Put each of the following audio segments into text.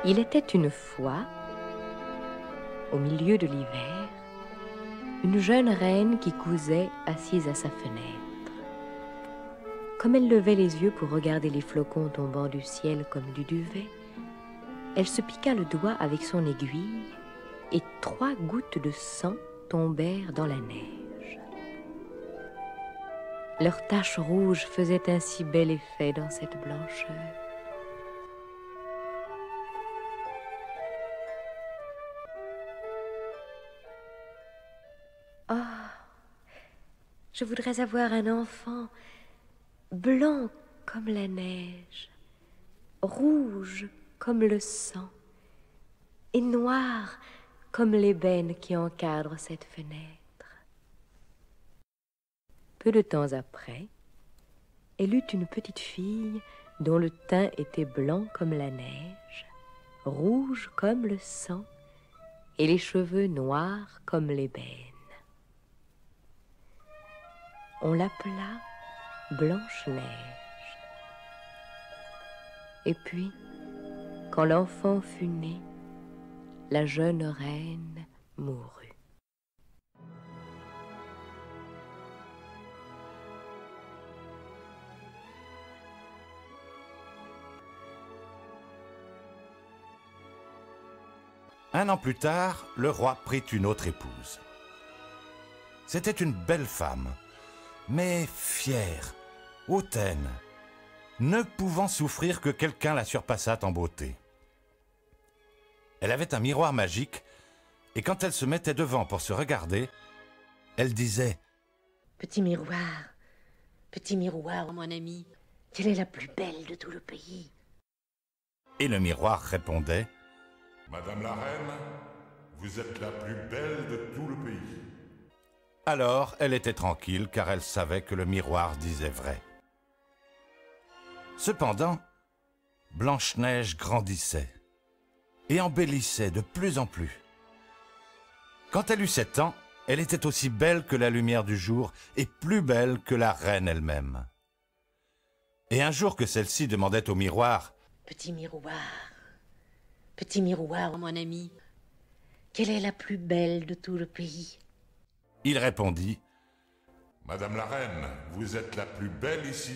Il était une fois, au milieu de l'hiver, une jeune reine qui cousait assise à sa fenêtre. Comme elle levait les yeux pour regarder les flocons tombant du ciel comme du duvet, elle se piqua le doigt avec son aiguille et 3 gouttes de sang tombèrent dans la neige. Leurs taches rouges faisaient un si bel effet dans cette blancheur. Oh, je voudrais avoir un enfant blanc comme la neige, rouge comme le sang et noir comme l'ébène qui encadre cette fenêtre. Peu de temps après, elle eut une petite fille dont le teint était blanc comme la neige, rouge comme le sang et les cheveux noirs comme l'ébène. On l'appela Blanche-Neige. Et puis, quand l'enfant fut né, la jeune reine mourut. Un an plus tard, le roi prit une autre épouse. C'était une belle femme, mais fière, hautaine, ne pouvant souffrir que quelqu'un la surpassât en beauté. Elle avait un miroir magique, et quand elle se mettait devant pour se regarder, elle disait « Petit miroir, mon ami, quelle est la plus belle de tout le pays ?» Et le miroir répondait « Madame la reine, vous êtes la plus belle de tout le pays. » Alors, elle était tranquille, car elle savait que le miroir disait vrai. Cependant, Blanche-Neige grandissait et embellissait de plus en plus. Quand elle eut 7 ans, elle était aussi belle que la lumière du jour et plus belle que la reine elle-même. Et un jour que celle-ci demandait au miroir « Petit miroir, mon ami, quelle est la plus belle de tout le pays ?» il répondit « Madame la reine, vous êtes la plus belle ici,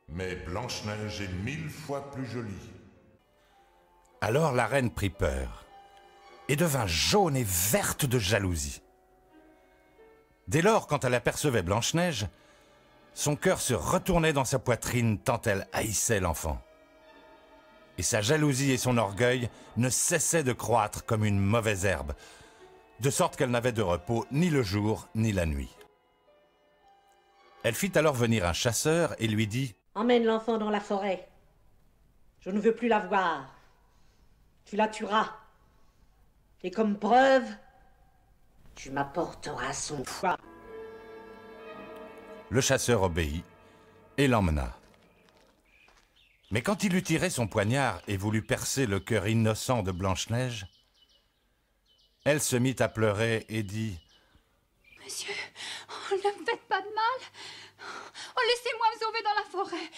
mais Blanche-Neige est 1000 fois plus jolie. » Alors la reine prit peur et devint jaune et verte de jalousie. Dès lors, quand elle apercevait Blanche-Neige, son cœur se retournait dans sa poitrine tant elle haïssait l'enfant. Et sa jalousie et son orgueil ne cessaient de croître comme une mauvaise herbe, de sorte qu'elle n'avait de repos ni le jour ni la nuit. Elle fit alors venir un chasseur et lui dit « Emmène l'enfant dans la forêt. Je ne veux plus la voir. Tu la tueras. Et comme preuve, tu m'apporteras son foie. » Le chasseur obéit et l'emmena. Mais quand il eut tiré son poignard et voulut percer le cœur innocent de Blanche-Neige, elle se mit à pleurer et dit « Monsieur, ne me faites pas de mal. Oh, laissez-moi me sauver dans la forêt.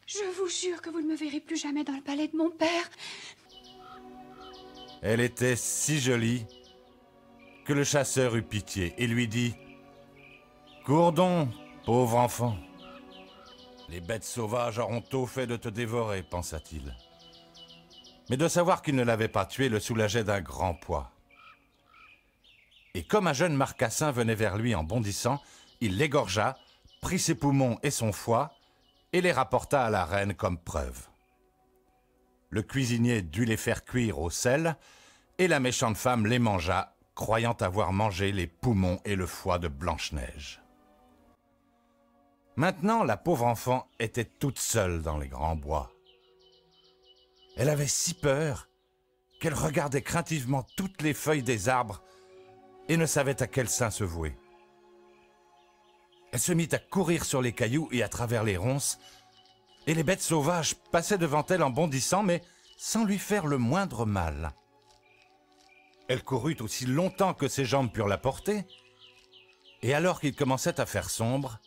Je vous jure que vous ne me verrez plus jamais dans le palais de mon père. » Elle était si jolie que le chasseur eut pitié et lui dit « Cours donc, pauvre enfant. Les bêtes sauvages auront tôt fait de te dévorer, pensa-t-il. » Mais de savoir qu'il ne l'avait pas tué le soulageait d'un grand poids. Et comme un jeune marcassin venait vers lui en bondissant, il l'égorgea, prit ses poumons et son foie, et les rapporta à la reine comme preuve. Le cuisinier dut les faire cuire au sel, et la méchante femme les mangea, croyant avoir mangé les poumons et le foie de Blanche-Neige. Maintenant, la pauvre enfant était toute seule dans les grands bois. Elle avait si peur qu'elle regardait craintivement toutes les feuilles des arbres et ne savait à quel saint se vouer. Elle se mit à courir sur les cailloux et à travers les ronces, et les bêtes sauvages passaient devant elle en bondissant, mais sans lui faire le moindre mal. Elle courut aussi longtemps que ses jambes purent la porter, et alors qu'il commençait à faire sombre,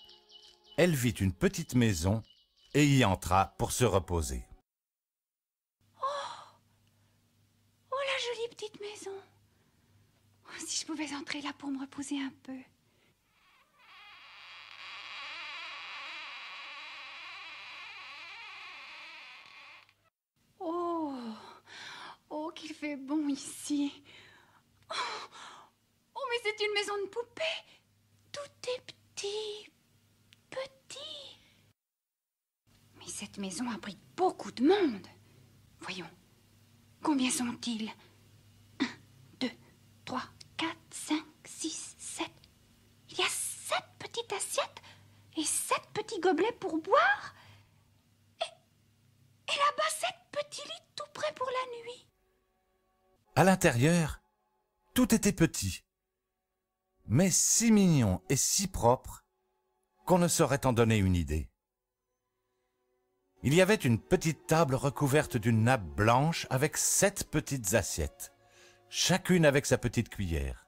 elle vit une petite maison et y entra pour se reposer. Oh, si je pouvais entrer là pour me reposer un peu. Oh, oh, qu'il fait bon ici. Oh, oh, mais c'est une maison de poupée. Tout est petit, petit. Mais cette maison abrite beaucoup de monde. Voyons, combien sont-ils? 1, 2, 3, 4, 5, 6, 7. Il y a 7 petites assiettes et 7 petits gobelets pour boire. Et là-bas, 7 petits lits tout prêts pour la nuit. À l'intérieur, tout était petit, mais si mignon et si propre qu'on ne saurait en donner une idée. Il y avait une petite table recouverte d'une nappe blanche avec 7 petites assiettes, chacune avec sa petite cuillère,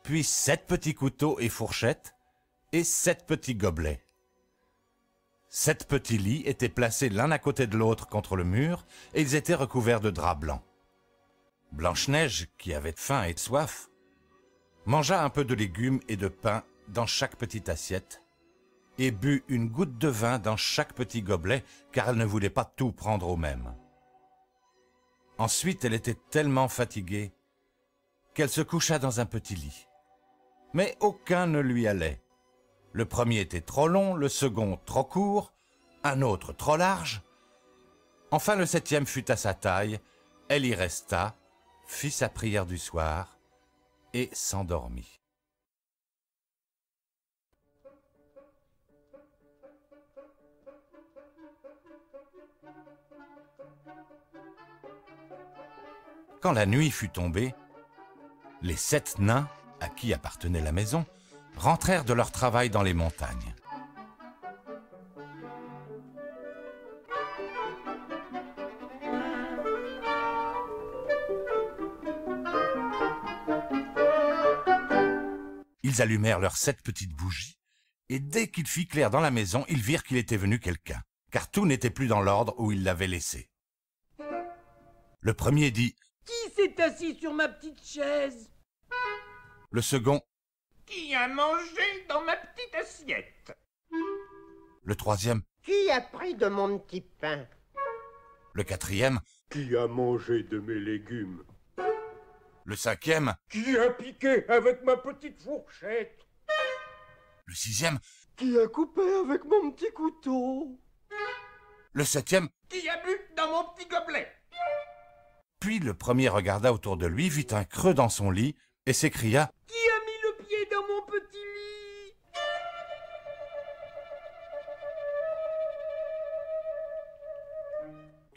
puis 7 petits couteaux et fourchettes et 7 petits gobelets. 7 petits lits étaient placés l'un à côté de l'autre contre le mur et ils étaient recouverts de drap blanc. Blanche-Neige, qui avait faim et soif, mangea un peu de légumes et de pain dans chaque petite assiette et but une goutte de vin dans chaque petit gobelet car elle ne voulait pas tout prendre au même. Ensuite, elle était tellement fatiguée qu'elle se coucha dans un petit lit. Mais aucun ne lui allait. Le premier était trop long, le second trop court, un autre trop large. Enfin, le 7e fut à sa taille, elle y resta, fit sa prière du soir et s'endormit. Quand la nuit fut tombée, les 7 nains, à qui appartenait la maison, rentrèrent de leur travail dans les montagnes. Ils allumèrent leurs 7 petites bougies, et dès qu'il fit clair dans la maison, ils virent qu'il était venu quelqu'un, car tout n'était plus dans l'ordre où ils l'avaient laissé. Le premier dit « Qui s'est assis sur ma petite chaise ?» Le second « Qui a mangé dans ma petite assiette ?» Le troisième « Qui a pris de mon petit pain ?» Le quatrième « Qui a mangé de mes légumes ?» Le cinquième « Qui a piqué avec ma petite fourchette ?» Le sixième « Qui a coupé avec mon petit couteau ?» Le septième « Qui a bu dans mon petit gobelet ?» Puis le premier regarda autour de lui, vit un creux dans son lit et s'écria « Qui a mis le pied dans mon petit lit ?»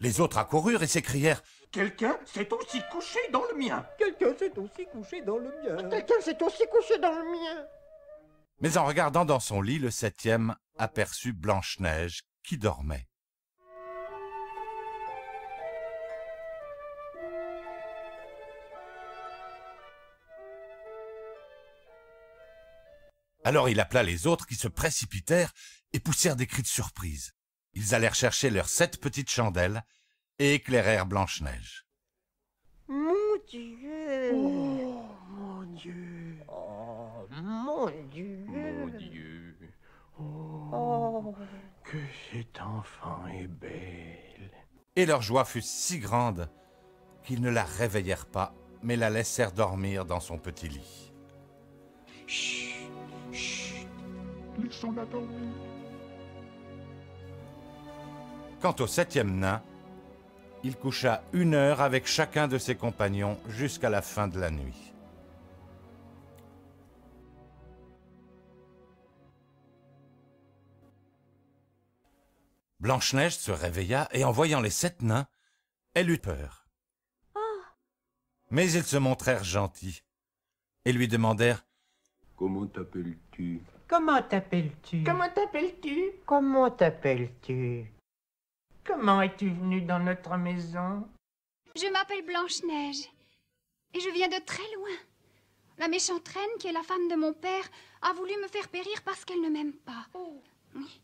Les autres accoururent et s'écrièrent « Quelqu'un s'est aussi couché dans le mien !»« Quelqu'un s'est aussi couché dans le mien !»« Quelqu'un s'est aussi couché dans le mien !» Mais en regardant dans son lit, le 7e aperçut Blanche-Neige qui dormait. Alors il appela les autres qui se précipitèrent et poussèrent des cris de surprise. Ils allèrent chercher leurs 7 petites chandelles et éclairèrent Blanche-Neige. Mon Dieu! Oh, mon Dieu! Oh, mon Dieu! Mon Dieu! Oh, que cet enfant est belle! Et leur joie fut si grande qu'ils ne la réveillèrent pas, mais la laissèrent dormir dans son petit lit. Chut! Chut! Laissons-la dormir! Quant au 7e nain, il coucha 1 heure avec chacun de ses compagnons jusqu'à la fin de la nuit. Blanche-Neige se réveilla et en voyant les 7 nains, elle eut peur. Mais ils se montrèrent gentils et lui demandèrent « Comment t'appelles-tu ?»« Comment t'appelles-tu ? Comment t'appelles-tu ? comment t'appelles-tu? Comment es-tu venu dans notre maison ? Je m'appelle Blanche-Neige et je viens de très loin. La méchante reine, qui est la femme de mon père, a voulu me faire périr parce qu'elle ne m'aime pas. Oui.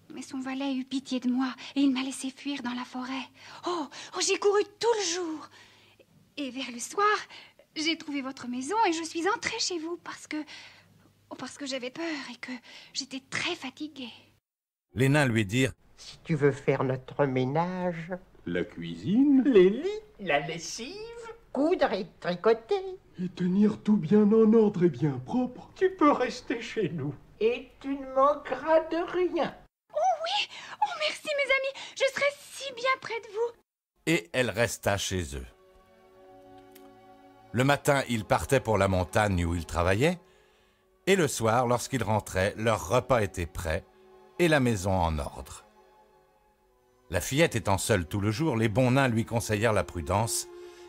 Mais son valet eut pitié de moi et il m'a laissé fuir dans la forêt. Oh, j'ai couru tout le jour. Et vers le soir, j'ai trouvé votre maison et je suis entrée chez vous parce que j'avais peur et que j'étais très fatiguée. Les nains lui dirent: Si tu veux faire notre ménage, La cuisine Les lits, la lessive. coudre et tricoter, et tenir tout bien en ordre et bien propre. Tu peux rester chez nous. Et tu ne manqueras de rien. Oh oui! Oh merci mes amis! Je serai si bien près de vous! Et elle resta chez eux. Le matin, ils partaient pour la montagne où ils travaillaient, et le soir, lorsqu'ils rentraient, leur repas était prêt et la maison en ordre. La fillette étant seule tout le jour, les bons nains lui conseillèrent la prudence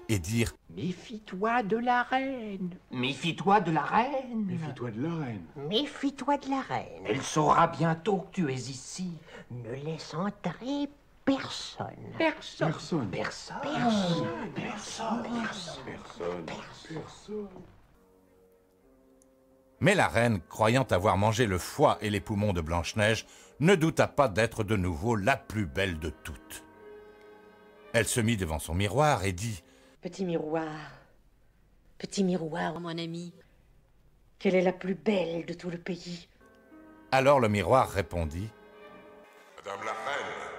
et dirent: Méfie-toi de la reine. Méfie-toi de la reine. Méfie-toi de la reine. méfie-toi de la reine. Elle saura bientôt que tu es ici. Ne laisse entrer personne. Personne. Personne. Personne. Personne. Mais la reine, croyant avoir mangé le foie et les poumons de Blanche-Neige, ne douta pas d'être de nouveau la plus belle de toutes. Elle se mit devant son miroir et dit: Petit miroir, Mon ami, quelle est la plus belle de tout le pays? Alors le miroir répondit: Madame la reine,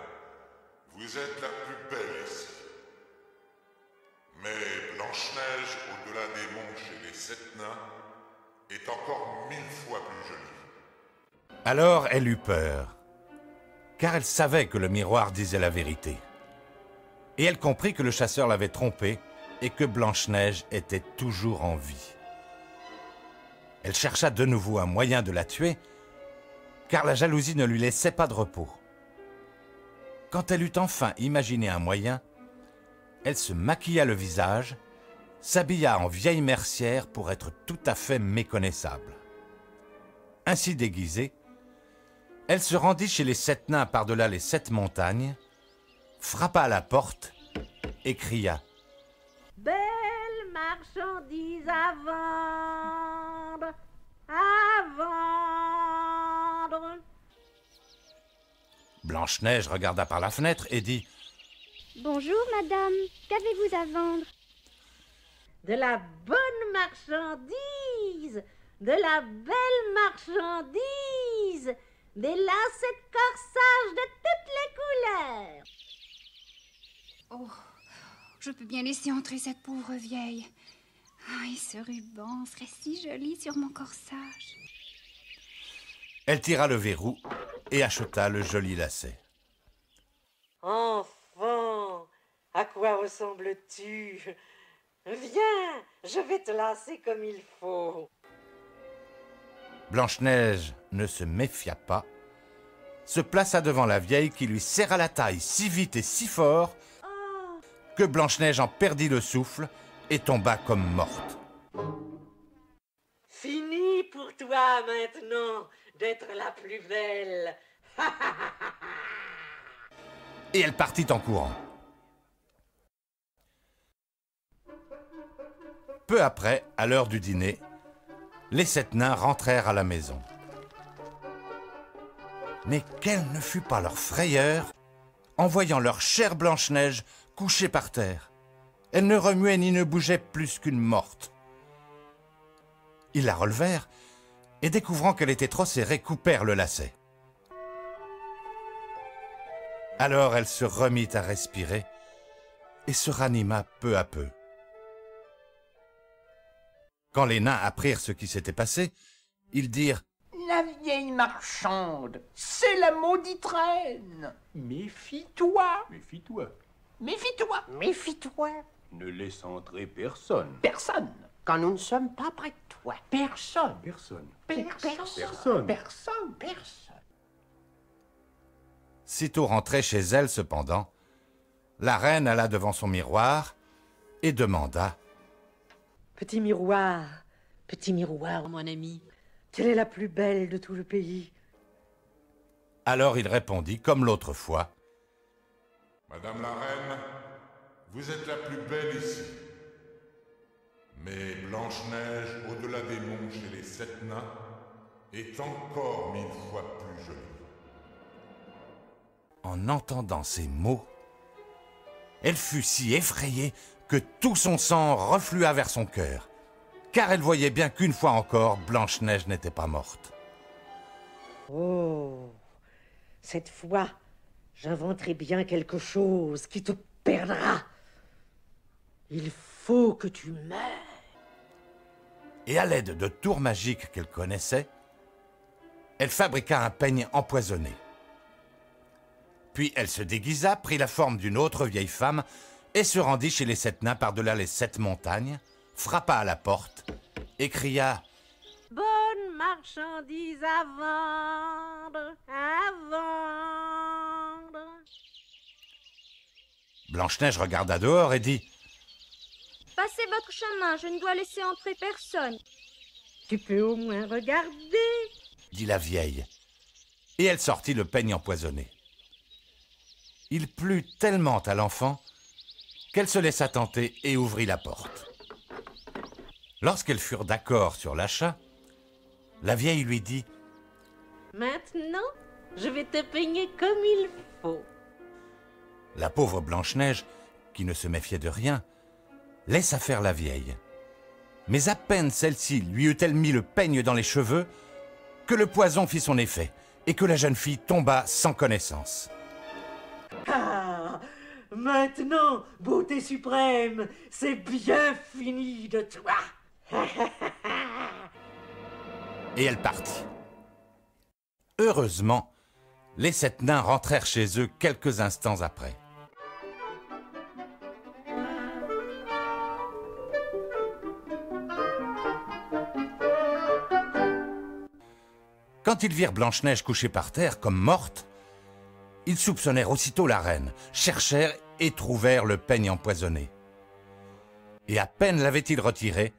vous êtes la plus belle ici. Mais Blanche-Neige, au-delà des monts chez les 7 nains, est encore 1000 fois plus jolie. Alors elle eut peur, car elle savait que le miroir disait la vérité. Et elle comprit que le chasseur l'avait trompée et que Blanche-Neige était toujours en vie. Elle chercha de nouveau un moyen de la tuer, car la jalousie ne lui laissait pas de repos. Quand elle eut enfin imaginé un moyen, elle se maquilla le visage, s'habilla en vieille mercière pour être tout à fait méconnaissable. Ainsi déguisée, elle se rendit chez les 7 nains par-delà les 7 montagnes, frappa à la porte et cria: Belle marchandise à vendre, à vendre. Blanche-Neige regarda par la fenêtre et dit: Bonjour, madame. Qu'avez-vous à vendre? De la bonne marchandise, de la belle marchandise, des lacets de corsage de toutes les couleurs. Oh, je peux bien laisser entrer cette pauvre vieille. Ah, et ce ruban serait si joli sur mon corsage. Elle tira le verrou et acheta le joli lacet. Enfant, à quoi ressembles-tu? Viens, je vais te lacer comme il faut. Blanche-Neige ne se méfia pas, se plaça devant la vieille qui lui serra la taille si vite et si fort que Blanche-Neige en perdit le souffle et tomba comme morte. Fini pour toi maintenant d'être la plus belle. Et elle partit en courant. Peu après, à l'heure du dîner, les 7 nains rentrèrent à la maison. Mais quelle ne fut pas leur frayeur en voyant leur chère Blanche-Neige couchée par terre. Elle ne remuait ni ne bougeait plus qu'une morte. Ils la relevèrent et, découvrant qu'elle était trop serrée, coupèrent le lacet. Alors elle se remit à respirer et se ranima peu à peu. Quand les nains apprirent ce qui s'était passé, ils dirent: La vieille marchande, c'est la maudite reine. Méfie-toi. Méfie-toi. Méfie-toi. Méfie-toi, Ne laisse entrer personne. Personne. quand nous ne sommes pas près de toi. Personne. Personne. Personne. Personne. Personne. Sitôt rentrée chez elle, cependant, la reine alla devant son miroir et demanda: Petit miroir, mon ami, quelle est la plus belle de tout le pays? Alors il répondit comme l'autre fois: Madame la reine, vous êtes la plus belle ici. Mais Blanche-Neige, au-delà des monts chez les 7 nains, est encore 1000 fois plus jolie. En entendant ces mots, elle fut si effrayée que tout son sang reflua vers son cœur, car elle voyait bien qu'une fois encore, Blanche-Neige n'était pas morte. Oh, cette fois, j'inventerai bien quelque chose qui te perdra. Il faut que tu meurs. Et à l'aide de tours magiques qu'elle connaissait, elle fabriqua un peigne empoisonné. Puis elle se déguisa, prit la forme d'une autre vieille femme et se rendit chez les 7 nains par-delà les 7 montagnes, frappa à la porte et cria « Bonne marchandise à vendre, à vendre !» Blanche-Neige regarda dehors et dit « Passez votre chemin, je ne dois laisser entrer personne. » « Tu peux au moins regarder !» dit la vieille. Et elle sortit le peigne empoisonné. Il plut tellement à l'enfant qu'elle se laissa tenter et ouvrit la porte. Lorsqu'elles furent d'accord sur l'achat, la vieille lui dit « Maintenant, je vais te peigner comme il faut. » La pauvre Blanche-Neige, qui ne se méfiait de rien, laissa faire la vieille. Mais à peine celle-ci lui eut-elle mis le peigne dans les cheveux que le poison fit son effet et que la jeune fille tomba sans connaissance. Ah, maintenant, beauté suprême, c'est bien fini de toi. Et elle partit. Heureusement, les 7 nains rentrèrent chez eux quelques instants après. Quand ils virent Blanche-Neige couchée par terre, comme morte, ils soupçonnèrent aussitôt la reine, cherchèrent et trouvèrent le peigne empoisonné. Et à peine l'avaient-ils retiré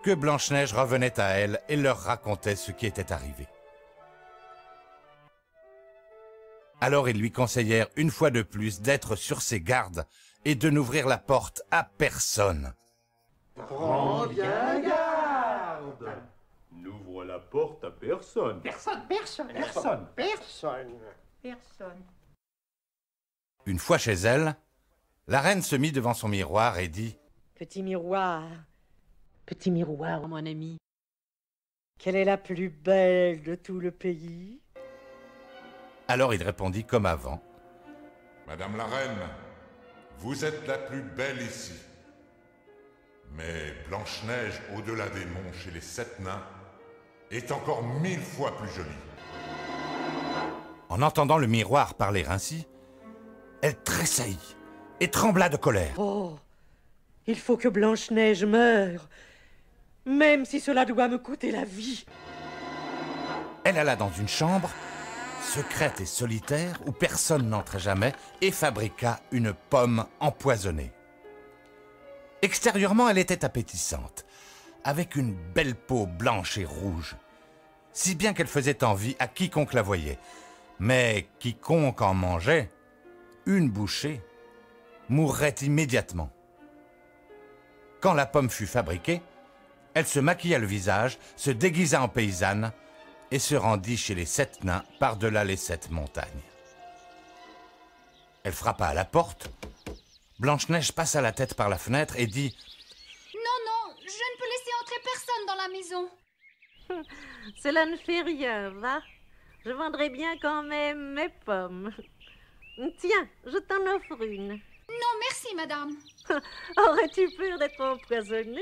que Blanche-Neige revenait à elle et leur racontait ce qui était arrivé. Alors ils lui conseillèrent une fois de plus d'être sur ses gardes et de n'ouvrir la porte à personne. Prends bien garde! N'ouvre la porte à personne. Personne. Une fois chez elle, la reine se mit devant son miroir et dit « Petit miroir, mon ami, quelle est la plus belle de tout le pays ?» Alors il répondit comme avant. « Madame la reine, vous êtes la plus belle ici. Mais Blanche-Neige, au-delà des monts chez les 7 nains, est encore 1000 fois plus jolie. » En entendant le miroir parler ainsi, elle tressaillit et trembla de colère. « Oh, il faut que Blanche-Neige meure, même si cela doit me coûter la vie. » Elle alla dans une chambre, secrète et solitaire, où personne n'entrait jamais, et fabriqua une pomme empoisonnée. Extérieurement, elle était appétissante, avec une belle peau blanche et rouge, si bien qu'elle faisait envie à quiconque la voyait. Mais quiconque en mangeait, une bouchée, mourrait immédiatement. Quand la pomme fut fabriquée, elle se maquilla le visage, se déguisa en paysanne et se rendit chez les 7 nains par-delà les 7 montagnes. Elle frappa à la porte. Blanche-Neige passa la tête par la fenêtre et dit « Non, je ne peux laisser entrer personne dans la maison. » Cela ne fait rien, va. Je vendrai bien quand même mes pommes. Tiens, je t'en offre une. Non, merci, madame. Aurais-tu peur d'être empoisonnée?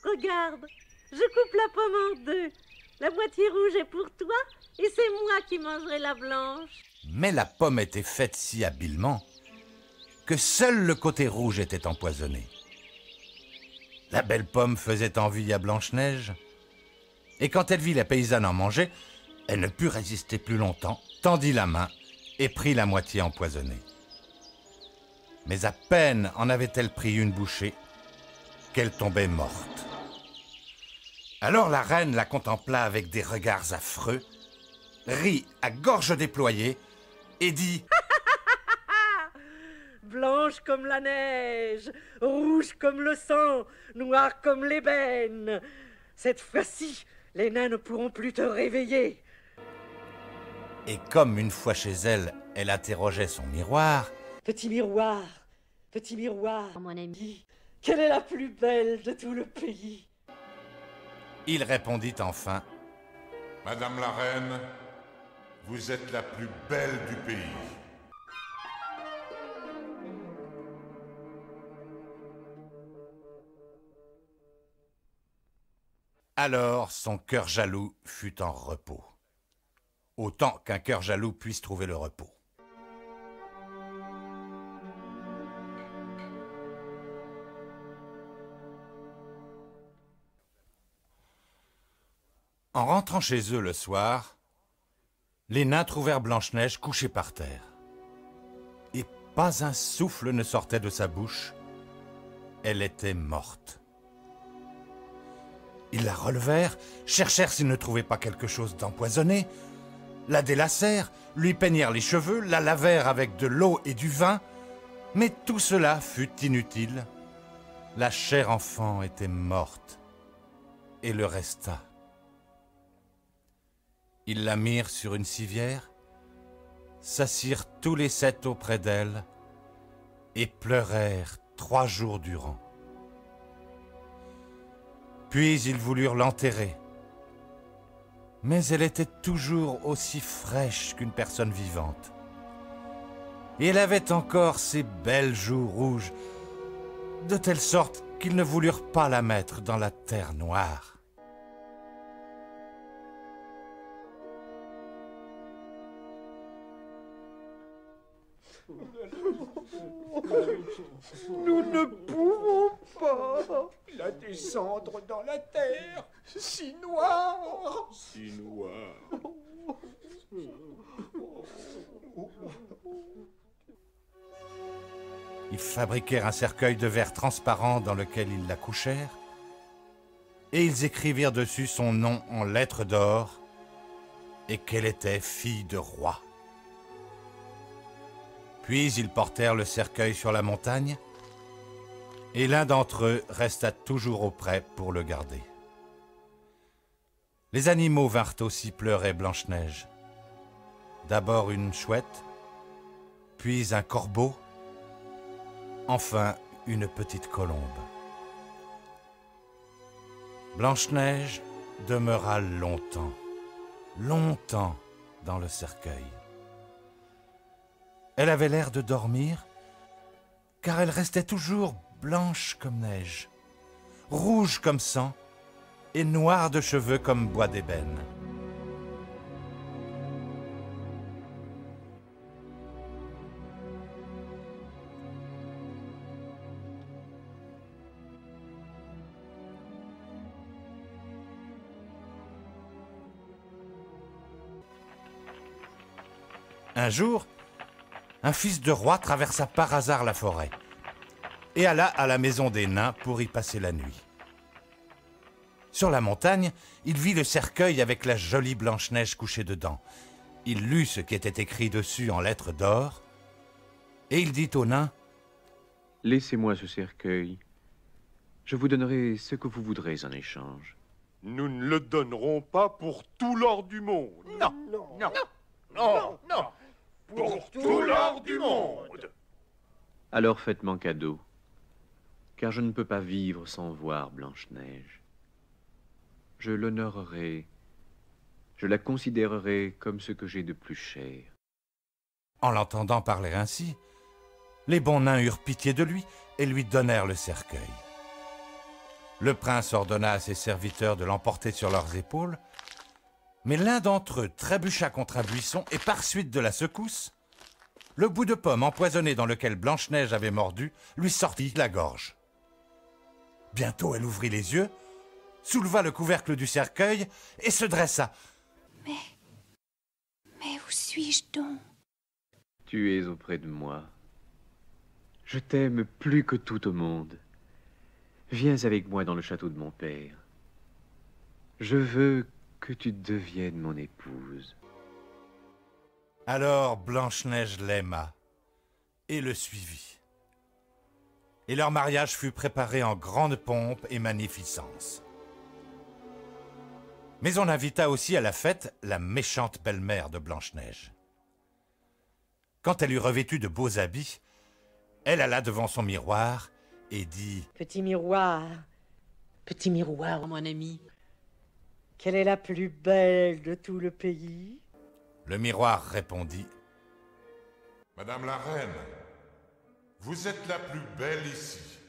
Regarde, je coupe la pomme en deux. La moitié rouge est pour toi et c'est moi qui mangerai la blanche. Mais la pomme était faite si habilement que seul le côté rouge était empoisonné. La belle pomme faisait envie à Blanche-Neige. Et quand elle vit la paysanne en manger, elle ne put résister plus longtemps, tendit la main et prit la moitié empoisonnée. Mais à peine en avait-elle pris une bouchée qu'elle tombait morte. Alors la reine la contempla avec des regards affreux, rit à gorge déployée et dit « Blanche comme la neige, rouge comme le sang, noire comme l'ébène. Cette fois-ci, les nains ne pourront plus te réveiller. » Et comme une fois chez elle, elle interrogeait son miroir. « Petit miroir, Petit miroir, mon ami, quelle est la plus belle de tout le pays? Il répondit enfin: Madame la reine, vous êtes la plus belle du pays. Alors son cœur jaloux fut en repos. Autant qu'un cœur jaloux puisse trouver le repos. En rentrant chez eux le soir, les nains trouvèrent Blanche-Neige couchée par terre. Et pas un souffle ne sortait de sa bouche. Elle était morte. Ils la relevèrent, cherchèrent s'ils ne trouvaient pas quelque chose d'empoisonné, la délacèrent, lui peignèrent les cheveux, la lavèrent avec de l'eau et du vin, mais tout cela fut inutile. La chère enfant était morte et le resta. Ils la mirent sur une civière, s'assirent tous les 7 auprès d'elle et pleurèrent 3 jours durant. Puis ils voulurent l'enterrer. Mais elle était toujours aussi fraîche qu'une personne vivante. Et elle avait encore ses belles joues rouges, de telle sorte qu'ils ne voulurent pas la mettre dans la terre noire. Nous ne pouvons pas la descendre dans la terre, si noire. Si noir. Ils fabriquèrent un cercueil de verre transparent dans lequel ils la couchèrent, et ils écrivirent dessus son nom en lettres d'or, et qu'elle était fille de roi. Puis ils portèrent le cercueil sur la montagne, et l'un d'entre eux resta toujours auprès pour le garder. Les animaux vinrent aussi pleurer Blanche-Neige. D'abord une chouette, puis un corbeau, enfin une petite colombe. Blanche-Neige demeura longtemps, longtemps dans le cercueil. Elle avait l'air de dormir, car elle restait toujours blanche comme neige, rouge comme sang et noire de cheveux comme bois d'ébène. Un jour, un fils de roi traversa par hasard la forêt et alla à la maison des nains pour y passer la nuit. Sur la montagne, il vit le cercueil avec la jolie Blanche-Neige couchée dedans. Il lut ce qui était écrit dessus en lettres d'or et il dit aux nains: « Laissez-moi ce cercueil. Je vous donnerai ce que vous voudrez en échange. » « Nous ne le donnerons pas pour tout l'or du monde. » « Non, non, non, non, non. Pour tout l'or du monde. » Alors faites mon cadeau, car je ne peux pas vivre sans voir Blanche-Neige. Je l'honorerai, je la considérerai comme ce que j'ai de plus cher. En l'entendant parler ainsi, les bons nains eurent pitié de lui et lui donnèrent le cercueil. Le prince ordonna à ses serviteurs de l'emporter sur leurs épaules, mais l'un d'entre eux trébucha contre un buisson et par suite de la secousse, le bout de pomme empoisonné dans lequel Blanche-Neige avait mordu lui sortit de la gorge. Bientôt elle ouvrit les yeux, souleva le couvercle du cercueil et se dressa. Mais où suis-je donc? Tu es auprès de moi. Je t'aime plus que tout au monde. Viens avec moi dans le château de mon père. Je veux que tu deviennes mon épouse. Alors Blanche-Neige l'aima et le suivit. Et leur mariage fut préparé en grande pompe et magnificence. Mais on invita aussi à la fête la méchante belle-mère de Blanche-Neige. Quand elle eut revêtu de beaux habits, Elle alla devant son miroir et dit: Petit miroir, mon ami, quelle est la plus belle de tout le pays? Le miroir répondit: Madame la reine, vous êtes la plus belle ici.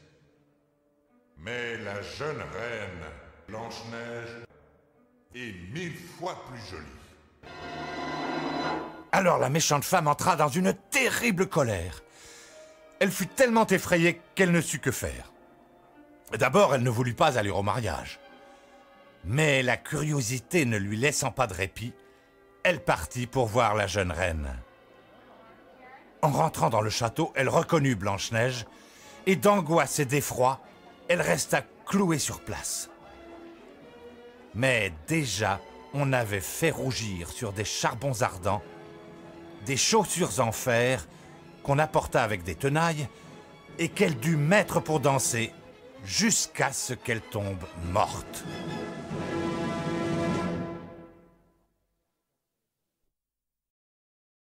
Mais la jeune reine, Blanche-Neige, est 1000 fois plus jolie. Alors la méchante femme entra dans une terrible colère. Elle fut tellement effrayée qu'elle ne sut que faire. D'abord, elle ne voulut pas aller au mariage. Mais la curiosité ne lui laissant pas de répit, elle partit pour voir la jeune reine. En rentrant dans le château, elle reconnut Blanche-Neige, et d'angoisse et d'effroi, elle resta clouée sur place. Mais déjà, on avait fait rougir sur des charbons ardents des chaussures en fer qu'on apporta avec des tenailles et qu'elle dut mettre pour danser jusqu'à ce qu'elle tombe morte.